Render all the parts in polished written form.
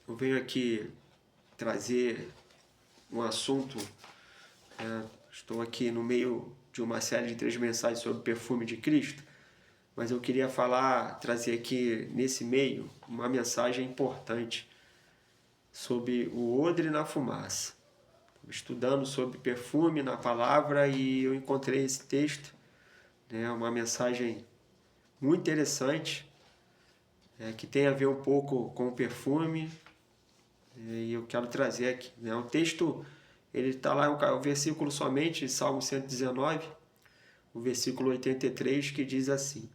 Eu venho aqui trazer um assunto. Estou aqui no meio de uma série de 3 mensagens sobre o perfume de Cristo, mas eu queria trazer aqui nesse meio uma mensagem importante sobre o odre na fumaça. Estudando sobre perfume na palavra e eu encontrei esse texto, uma mensagem muito interessante, que tem a ver um pouco com o perfume. E eu quero trazer aqui. O texto, ele está lá, o versículo somente, Salmo 119, o versículo 83, que diz assim: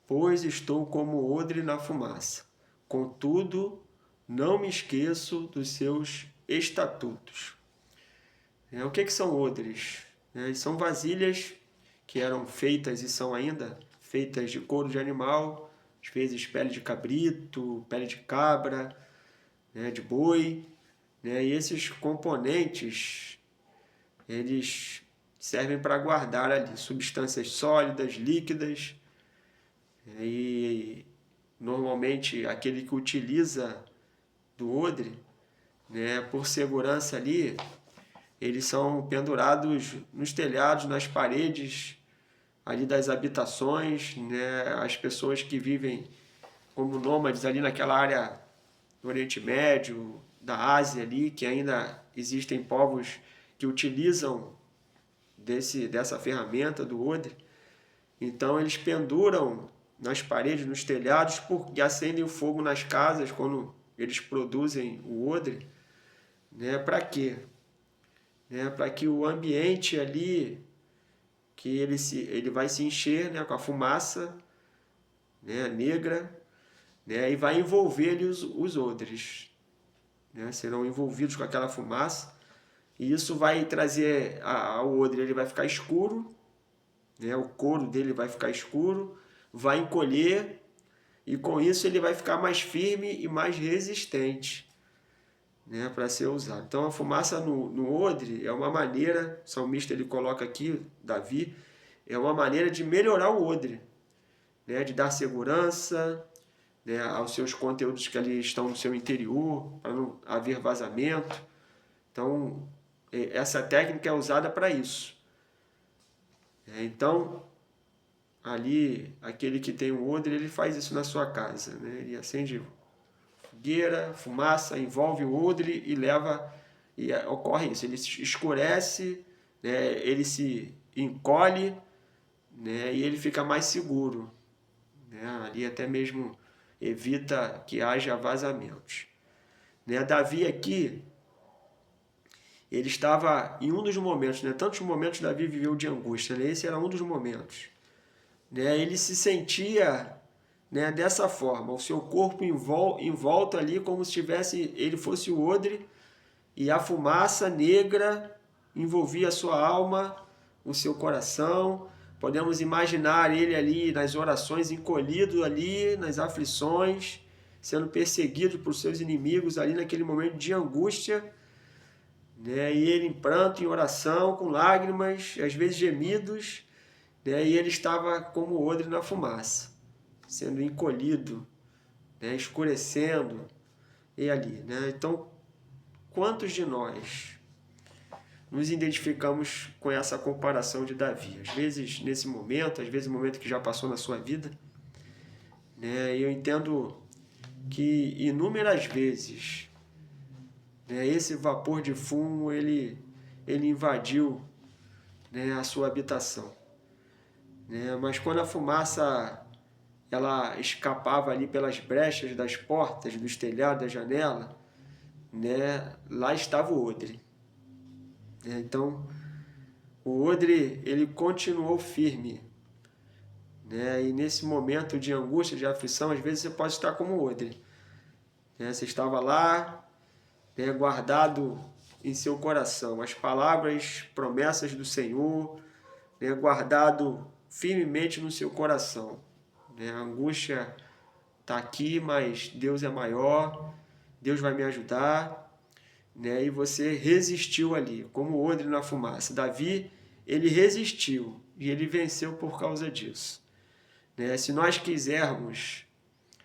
Pois estou como odre na fumaça, contudo não me esqueço dos seus estatutos. O que são odres? São vasilhas que eram feitas e são ainda feitas de couro de animal, às vezes pele de cabrito, pele de cabra, de boi, e esses componentes eles servem para guardar ali substâncias sólidas, líquidas, e normalmente aquele que utiliza do odre, por segurança ali, eles são pendurados nos telhados, nas paredes ali das habitações, as pessoas que vivem como nômades ali naquela área do Oriente Médio, da Ásia ali, que ainda existem povos que utilizam dessa ferramenta do odre. Então eles penduram nas paredes, nos telhados, e acendem o fogo nas casas quando eles produzem o odre. Para quê? Para que o ambiente ali, que ele vai se encher com a fumaça negra, e vai envolver ali os odres. Serão envolvidos com aquela fumaça, e isso vai trazer ao odre, ele vai ficar escuro, o couro dele vai ficar escuro, vai encolher, e com isso ele vai ficar mais firme e mais resistente, para ser usado. Então a fumaça no odre é uma maneira, o salmista ele coloca aqui, Davi, é uma maneira de melhorar o odre, de dar segurança, aos seus conteúdos que ali estão no seu interior, para não haver vazamento. Então, essa técnica é usada para isso. Então, ali, aquele que tem o odre, ele faz isso na sua casa. Ele acende fogueira, fumaça, envolve o odre e leva, e ocorre isso. Ele se escurece, ele se encolhe, e ele fica mais seguro. Ali até mesmo evita que haja vazamentos. Davi aqui, ele estava em um dos momentos, tantos momentos Davi viveu de angústia, esse era um dos momentos. Ele se sentia dessa forma, o seu corpo envolto ali como se ele fosse o odre, e a fumaça negra envolvia a sua alma, o seu coração. Podemos imaginar ele ali nas orações, encolhido ali nas aflições, sendo perseguido por seus inimigos ali naquele momento de angústia, e ele em pranto, em oração, com lágrimas, às vezes gemidos, e ele estava como odre na fumaça, sendo encolhido, escurecendo, e ali. Então, quantos de nós nos identificamos com essa comparação de Davi? Às vezes nesse momento, às vezes no momento que já passou na sua vida. Eu entendo que inúmeras vezes esse vapor de fumo ele invadiu a sua habitação. Mas quando a fumaça ela escapava ali pelas brechas das portas, dos telhados, da janela, lá estava o odre. Então, o odre ele continuou firme. E nesse momento de angústia, de aflição, às vezes você pode estar como o odre. Você estava lá, guardado em seu coração as palavras, promessas do Senhor, guardado firmemente no seu coração. A angústia está aqui, mas Deus é maior, Deus vai me ajudar. E você resistiu ali, como o odre na fumaça. Davi, ele resistiu e ele venceu por causa disso. Se nós quisermos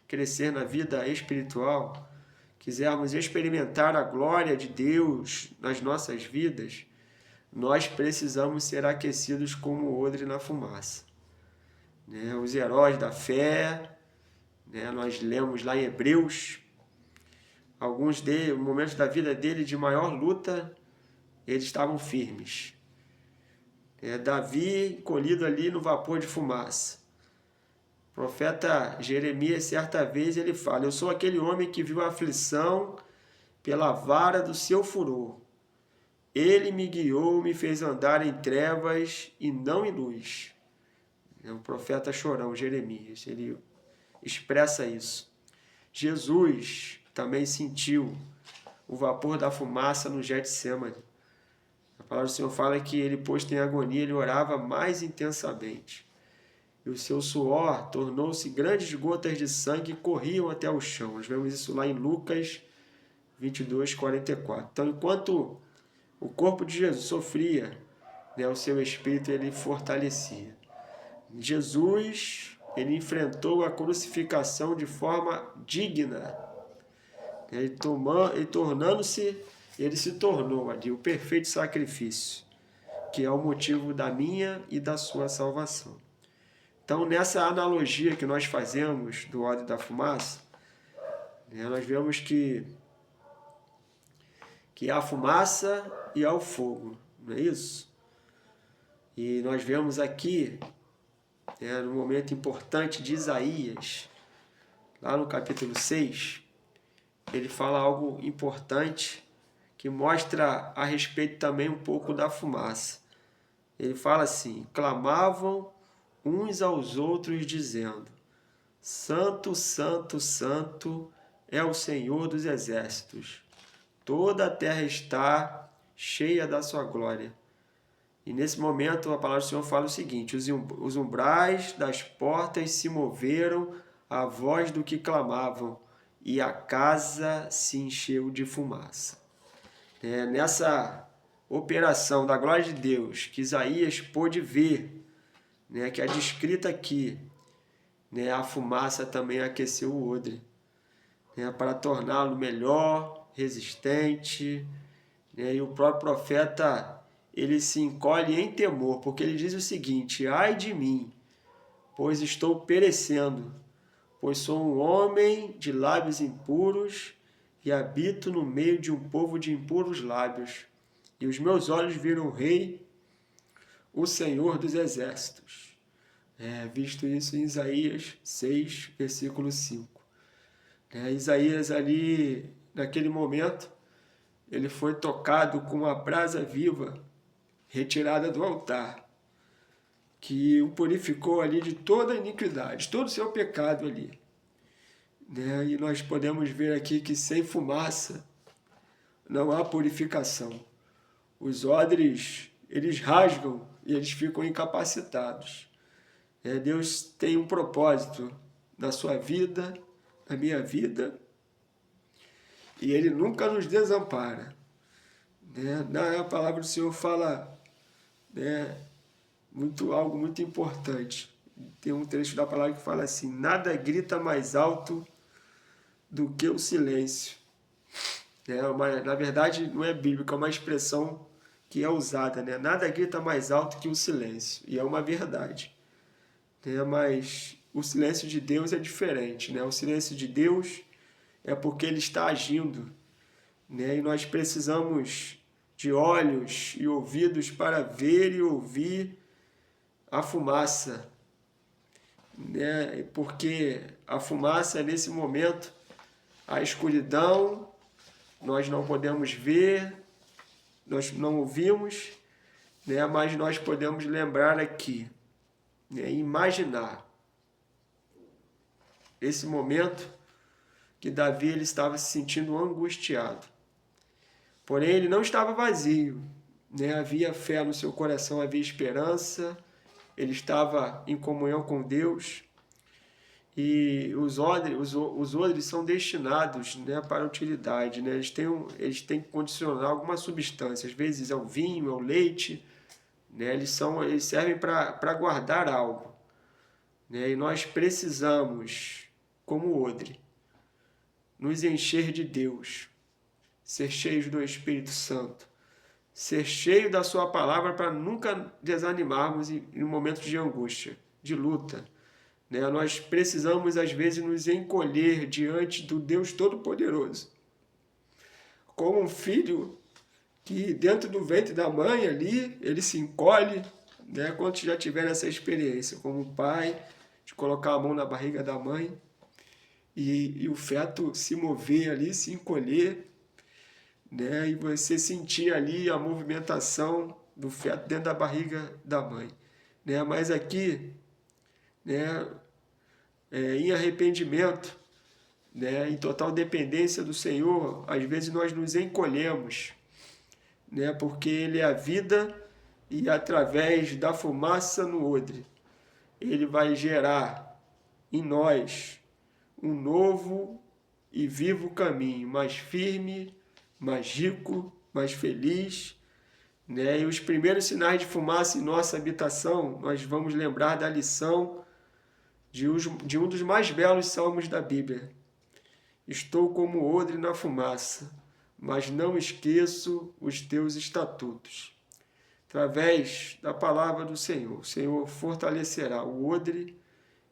crescer na vida espiritual, quisermos experimentar a glória de Deus nas nossas vidas, nós precisamos ser aquecidos como o odre na fumaça. Né? Os heróis da fé, né? Nós lemos lá em Hebreus, alguns momentos da vida dele de maior luta, eles estavam firmes. Davi colhido ali no vapor de fumaça. O profeta Jeremias, certa vez, ele fala: eu sou aquele homem que viu a aflição pela vara do seu furor. Ele me guiou, me fez andar em trevas e não em luz. É o profeta chorão, Jeremias, ele expressa isso. Jesus também sentiu o vapor da fumaça no Getsemane. A palavra do Senhor fala que ele, posto em agonia, ele orava mais intensamente. E o seu suor tornou-se grandes gotas de sangue que corriam até o chão. Nós vemos isso lá em Lucas 22, 44. Então, enquanto o corpo de Jesus sofria, né, o seu espírito ele fortalecia. Jesus, ele enfrentou a crucificação de forma digna. Ele se tornou ali o perfeito sacrifício, que é o motivo da minha e da sua salvação. Então, nessa analogia que nós fazemos do óleo e da fumaça, né, nós vemos que há fumaça e há o fogo, não é isso? E nós vemos aqui, né, no momento importante de Isaías, lá no capítulo 6, ele fala algo importante que mostra a respeito também um pouco da fumaça. Ele fala assim: clamavam uns aos outros dizendo: Santo, Santo, Santo é o Senhor dos exércitos. Toda a terra está cheia da sua glória. E nesse momento a palavra do Senhor fala o seguinte: os umbrais das portas se moveram à voz do que clamavam, e a casa se encheu de fumaça. Nessa operação da glória de Deus que Isaías pôde ver, né, que é descrita aqui, né, a fumaça também aqueceu o odre, né, para torná-lo melhor, resistente, né, e o próprio profeta ele se encolhe em temor, porque ele diz o seguinte: ai de mim, pois estou perecendo, pois sou um homem de lábios impuros e habito no meio de um povo de impuros lábios, e os meus olhos viram o Rei, o Senhor dos exércitos. Visto isso em Isaías 6, versículo 5. Isaías ali, naquele momento, ele foi tocado com uma brasa viva retirada do altar, que o purificou ali de toda a iniquidade, todo o seu pecado ali. E nós podemos ver aqui que sem fumaça não há purificação. Os odres, eles rasgam e eles ficam incapacitados. Deus tem um propósito na sua vida, na minha vida, e Ele nunca nos desampara. A palavra do Senhor fala algo muito importante. Tem um trecho da palavra que fala assim: nada grita mais alto do que o silêncio. Na verdade, não é bíblica, é uma expressão que é usada. Nada grita mais alto que o silêncio, e é uma verdade. Mas o silêncio de Deus é diferente. O silêncio de Deus é porque Ele está agindo. E nós precisamos de olhos e ouvidos para ver e ouvir a fumaça. Porque a fumaça, nesse momento, a escuridão, nós não podemos ver, nós não ouvimos, mas nós podemos lembrar aqui, imaginar esse momento que Davi ele estava se sentindo angustiado. Porém, ele não estava vazio, havia fé no seu coração, havia esperança, ele estava em comunhão com Deus. E os odres são destinados para a utilidade. Eles têm que condicionar alguma substância. Às vezes é o vinho, é o leite. Eles servem para guardar algo. E nós precisamos, como odre, nos encher de Deus, ser cheios do Espírito Santo, ser cheio da sua palavra para nunca desanimarmos em momentos de angústia, de luta. Nós precisamos, às vezes, nos encolher diante do Deus Todo-Poderoso. Como um filho que dentro do ventre da mãe ali, ele se encolhe, quando já tiver essa experiência, como um pai, de colocar a mão na barriga da mãe e o feto se mover ali, se encolher, e você sentir ali a movimentação do feto dentro da barriga da mãe. Mas aqui, em arrependimento, em total dependência do Senhor, às vezes nós nos encolhemos, porque Ele é a vida e através da fumaça no odre, Ele vai gerar em nós um novo e vivo caminho, mais firme, mais rico, mais feliz. E os primeiros sinais de fumaça em nossa habitação, nós vamos lembrar da lição de um dos mais belos salmos da Bíblia. Estou como odre na fumaça, mas não esqueço os teus estatutos. Através da palavra do Senhor, o Senhor fortalecerá o odre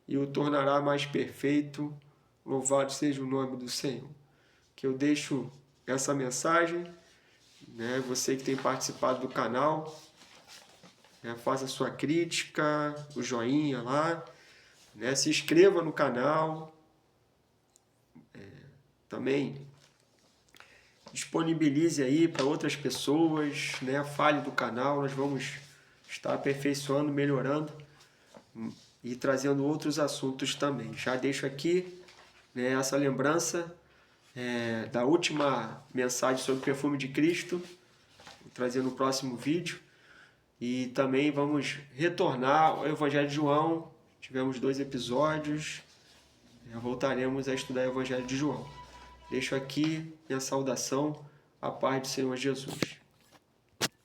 e o tornará mais perfeito. Louvado seja o nome do Senhor. Que eu deixo essa mensagem, você que tem participado do canal, faça sua crítica, o joinha lá, se inscreva no canal, também disponibilize aí para outras pessoas, fale do canal, nós vamos estar aperfeiçoando, melhorando e trazendo outros assuntos também. Já deixo aqui essa lembrança da última mensagem sobre o perfume de Cristo, vou trazer no próximo vídeo. E também vamos retornar ao Evangelho de João, tivemos 2 episódios, voltaremos a estudar o Evangelho de João. Deixo aqui minha saudação, a paz do Senhor Jesus.